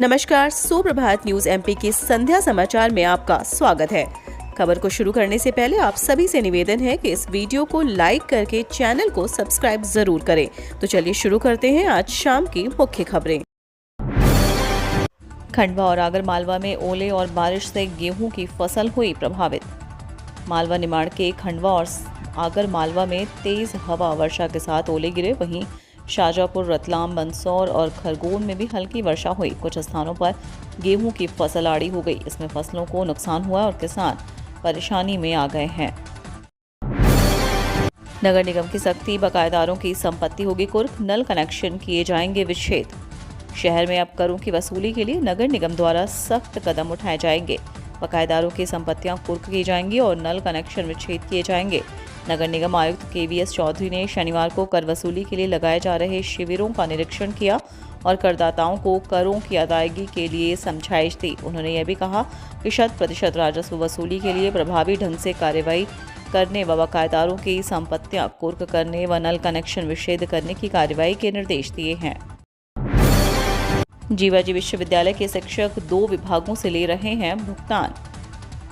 नमस्कार, सुप्रभात news MP के संध्या समाचार में आपका स्वागत है। खबर को शुरू करने से पहले आप सभी से निवेदन है कि इस वीडियो को लाइक करके चैनल को सब्सक्राइब जरूर करें। तो चलिए शुरू करते हैं आज शाम की मुख्य खबरें। खंडवा और आगर मालवा में ओले और बारिश से गेहूं की फसल हुई प्रभावित। मालवा निमाड़ के खंडवा और आगर मालवा में तेज हवा वर्षा के साथ ओले गिरे। वहीं शाजापुर, रतलाम, मंदसौर और खरगोन में भी हल्की वर्षा हुई। कुछ स्थानों पर गेहूं की फसल आड़ी हो गई। इसमें फसलों को नुकसान हुआ और किसान परेशानी में आ गए हैं। नगर निगम की सख्ती, बकायेदारों की संपत्ति होगी कुर्क, नल कनेक्शन किए जाएंगे विच्छेद। शहर में अब करों की वसूली के लिए नगर निगम द्वारा सख्त कदम उठाए जाएंगे। बकायेदारों की संपत्तियां कुर्क की जाएंगी और नल कनेक्शन विच्छेद किए जाएंगे। नगर निगम आयुक्त केवीएस चौधरी ने शनिवार को कर वसूली के लिए लगाए जा रहे शिविरों का निरीक्षण किया और करदाताओं को करों की अदायगी के लिए समझाइश दी। उन्होंने यह भी कहा कि 100% राजस्व वसूली के लिए प्रभावी ढंग से कार्रवाई करने व बकायेदारों की संपत्तियां कुर्क करने व नल कनेक्शन विच्छेद करने की कार्रवाई के निर्देश दिए हैं। जीवाजी विश्वविद्यालय के शिक्षक 2 विभागों से ले रहे हैं भुगतान।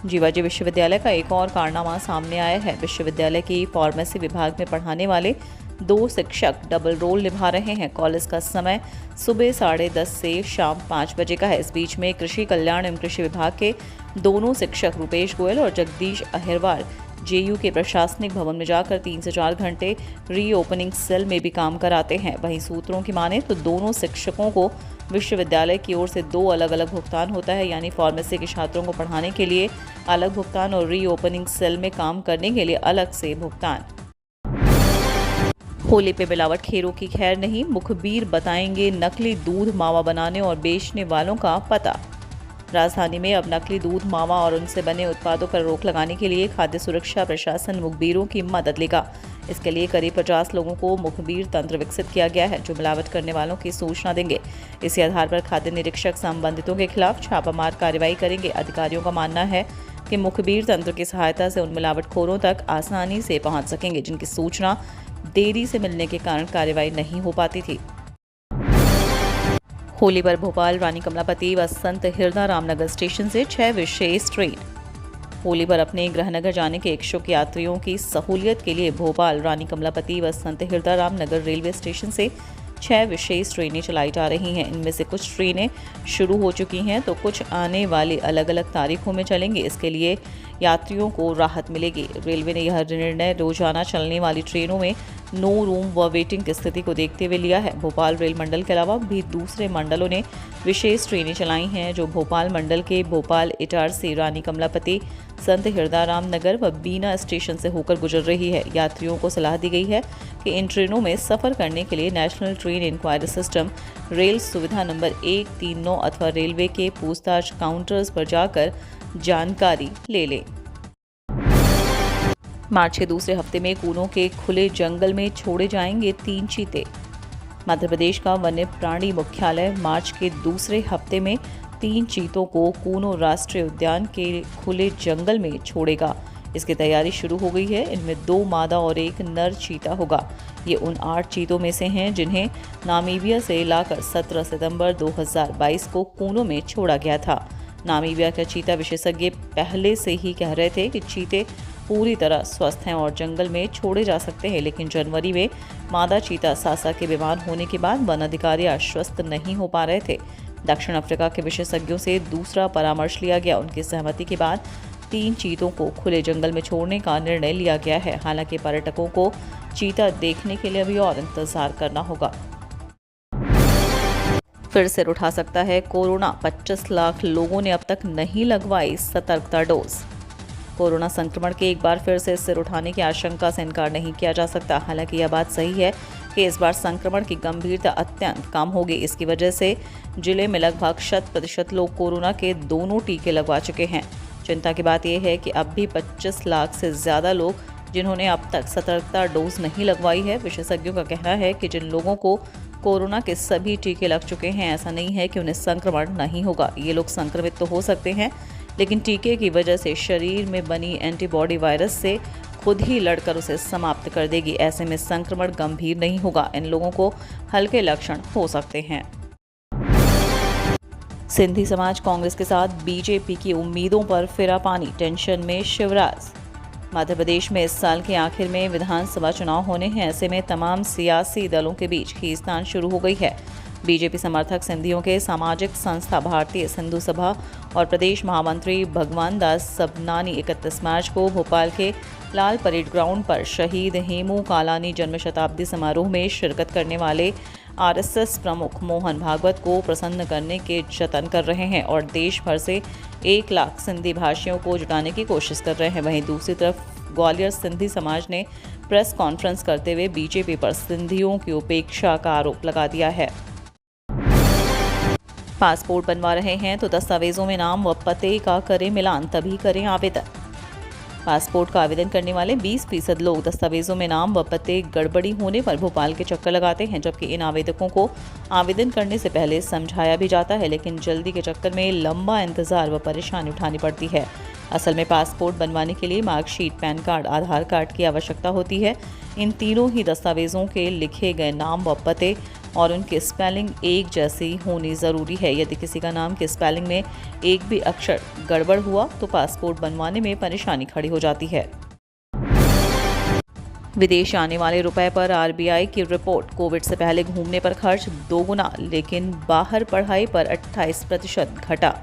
जीवाजी विश्वविद्यालय का एक और कारनामा सामने आया है। विश्वविद्यालय की फार्मेसी विभाग में पढ़ाने वाले 2 शिक्षक डबल रोल निभा रहे हैं। कॉलेज का समय सुबह 10:30 से शाम 5 बजे का है। इस बीच में कृषि कल्याण एवं कृषि विभाग के दोनों शिक्षक रुपेश गोयल और जगदीश अहिरवार जेयू के प्रशासनिक भवन में जाकर 3 से 4 घंटे रीओपनिंग सेल में भी काम कराते हैं। वहीं सूत्रों की माने तो दोनों शिक्षकों को विश्वविद्यालय की ओर से 2 अलग अलग भुगतान होता है, यानी फार्मेसी के छात्रों को पढ़ाने के लिए अलग भुगतान और रीओपनिंग सेल में काम करने के लिए अलग से भुगतान। होली पे मिलावट खैरों की खैर नहीं, मुखबिर बताएंगे नकली दूध मावा बनाने और बेचने वालों का पता। राजधानी में अब नकली दूध मावा और उनसे बने उत्पादों पर रोक लगाने के लिए खाद्य सुरक्षा प्रशासन मुखबिरों की मदद लेगा। इसके लिए करीब 50 लोगों को मुखबिर तंत्र विकसित किया गया है, जो मिलावट करने वालों की सूचना देंगे। इसी आधार पर खाद्य निरीक्षक संबंधितों के खिलाफ छापामार कार्रवाई करेंगे। अधिकारियों का मानना है कि मुखबिर तंत्र की सहायता से उन मिलावटखोरों तक आसानी से पहुंच सकेंगे, जिनकी सूचना देरी से मिलने के कारण कार्रवाई नहीं हो पाती थी। होली पर भोपाल, रानी कमलापति व संत हिरदा रामनगर स्टेशन से 6 विशेष ट्रेन। होली पर अपने गृहनगर जाने के इच्छुक यात्रियों की सहूलियत के लिए भोपाल, रानी कमलापति व संत हिरदा रामनगर रेलवे स्टेशन से 6 विशेष ट्रेनें चलाई जा रही हैं। इनमें से कुछ ट्रेनें शुरू हो चुकी हैं तो कुछ आने वाली अलग अलग तारीखों में चलेंगी। इसके लिए यात्रियों को राहत मिलेगी। रेलवे ने यह निर्णय रोजाना चलने वाली ट्रेनों में नो रूम व वेटिंग की स्थिति को देखते हुए लिया है। भोपाल रेल मंडल के अलावा भी दूसरे मंडलों ने विशेष ट्रेनें चलाई हैं, जो भोपाल मंडल के भोपाल, इटारसी, रानी कमलापति, संत हिरदाराम नगर व बीना स्टेशन से होकर गुजर रही है। यात्रियों को सलाह दी गई है कि इन ट्रेनों में सफ़र करने के लिए national train inquiry system rail सुविधा नंबर 139 अथवा रेलवे के पूछताछ काउंटर्स पर जाकर जानकारी ले लें। मार्च के दूसरे हफ्ते में कूनों के खुले जंगल में छोड़े जाएंगे 3 चीते। मध्य प्रदेश का वन्य प्राणी मुख्यालय मार्च के दूसरे हफ्ते में 3 चीतों को कूनो राष्ट्रीय उद्यान के खुले जंगल में छोड़ेगा। इसकी तैयारी शुरू हो गई है। इनमें 2 मादा और 1 नर चीता होगा। ये उन 8 चीतों में से हैं जिन्हें नामीबिया से लाकर 17 सितंबर 2022 को कूनो में छोड़ा गया था। नामीबिया का चीता विशेषज्ञ पहले से ही कह रहे थे कि चीते पूरी तरह स्वस्थ हैं और जंगल में छोड़े जा सकते हैं, लेकिन जनवरी में मादा चीता सासा के बीमार होने के बाद वन अधिकारी आश्वस्त नहीं हो पा रहे थे। दक्षिण अफ्रीका के विशेषज्ञों से दूसरा परामर्श लिया गया। उनकी सहमति के बाद 3 चीतों को खुले जंगल में छोड़ने का निर्णय लिया गया है। हालांकि पर्यटकों को चीता देखने के लिए अभी और इंतजार करना होगा। फिर सिर उठा सकता है कोरोना, 25 लाख लोगों ने अब तक नहीं लगवाई सतर्कता डोज। कोरोना संक्रमण के एक बार फिर से सिर उठाने की आशंका से इनकार नहीं किया जा सकता। हालांकि यह बात सही है कि इस बार संक्रमण की गंभीरता अत्यंत कम होगी। इसकी वजह से जिले में लगभग 100% लोग कोरोना के दोनों टीके लगवा चुके हैं। चिंता की बात यह है कि अब भी 25 लाख से ज़्यादा लोग जिन्होंने अब तक सतर्कता डोज नहीं लगवाई है। विशेषज्ञों का कहना है कि जिन लोगों को कोरोना के सभी टीके लग चुके हैं, ऐसा नहीं है कि उन्हें संक्रमण नहीं होगा। ये लोग संक्रमित तो हो सकते हैं, लेकिन टीके की वजह से शरीर में बनी एंटीबॉडी वायरस से खुद ही लड़कर उसे समाप्त कर देगी। ऐसे में संक्रमण गंभीर नहीं होगा। इन लोगों को हल्के लक्षण हो सकते हैं। सिंधी समाज कांग्रेस के साथ बीजेपी की उम्मीदों पर फिरा पानी, टेंशन में शिवराज। मध्य प्रदेश में इस साल के आखिर में विधानसभा चुनाव होने हैं। ऐसे में तमाम सियासी दलों के बीच खींचतान शुरू हो गई है। बीजेपी समर्थक सिंधियों के सामाजिक संस्था भारतीय सिंधु सभा और प्रदेश महामंत्री भगवान दास सबनानी 31 मार्च को भोपाल के लाल परेड ग्राउंड पर शहीद हेमू कालानी जन्म शताब्दी समारोह में शिरकत करने वाले आरएसएस प्रमुख मोहन भागवत को प्रसन्न करने के जतन कर रहे हैं और देश भर से 1 लाख सिंधी भाषियों को जुटाने की कोशिश कर रहे हैं। वहीं दूसरी तरफ ग्वालियर सिंधी समाज ने प्रेस कॉन्फ्रेंस करते हुए बीजेपी पर सिंधियों की उपेक्षा का आरोप लगा दिया है। पासपोर्ट बनवा रहे हैं तो दस्तावेजों में नाम व पते का करें मिलान, तभी करें आवेदन। पासपोर्ट का आवेदन करने वाले 20% लोग दस्तावेजों में नाम व पते गड़बड़ी होने पर भोपाल के चक्कर लगाते हैं, जबकि इन आवेदकों को आवेदन करने से पहले समझाया भी जाता है, लेकिन जल्दी के चक्कर में लंबा इंतजार व परेशानी उठानी पड़ती है। असल में पासपोर्ट बनवाने के लिए मार्कशीट, पैन कार्ड, आधार कार्ड की आवश्यकता होती है। इन तीनों ही दस्तावेजों के लिखे गए नाम व पते और उनकी स्पेलिंग एक जैसी होनी ज़रूरी है। यदि किसी का नाम की स्पेलिंग में एक भी अक्षर गड़बड़ हुआ तो पासपोर्ट बनवाने में परेशानी खड़ी हो जाती है। विदेश आने वाले रुपए पर आरबीआई की रिपोर्ट, कोविड से पहले घूमने पर खर्च 2 गुना, लेकिन बाहर पढ़ाई पर 28% घटा।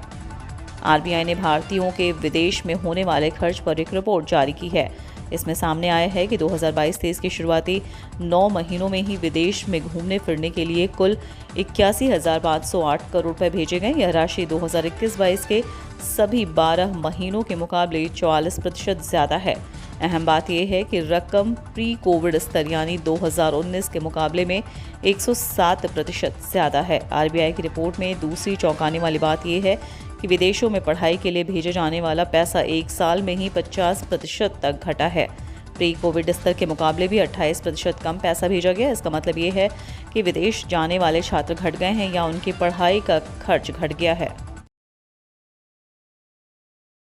आरबीआई ने भारतीयों के विदेश में होने वाले खर्च पर एक रिपोर्ट जारी की है। इसमें सामने आया है कि 2022-23 के शुरुआती 9 महीनों में ही विदेश में घूमने फिरने के लिए कुल 81,508 करोड़ रुपए भेजे गए। यह राशि 2021-22 के सभी 12 महीनों के मुकाबले 44% ज़्यादा है। अहम बात यह है कि रकम प्री कोविड स्तर यानी 2019 के मुकाबले में 107% ज़्यादा है। आरबीआई की रिपोर्ट में दूसरी चौंकाने वाली बात यह है कि विदेशों में पढ़ाई के लिए भेजे जाने वाला पैसा 1 साल में ही 50% तक घटा है। प्री कोविड स्तर के मुकाबले भी 28% कम पैसा भेजा गया। इसका मतलब ये है कि विदेश जाने वाले छात्र घट गए हैं या उनकी पढ़ाई का खर्च घट गया है।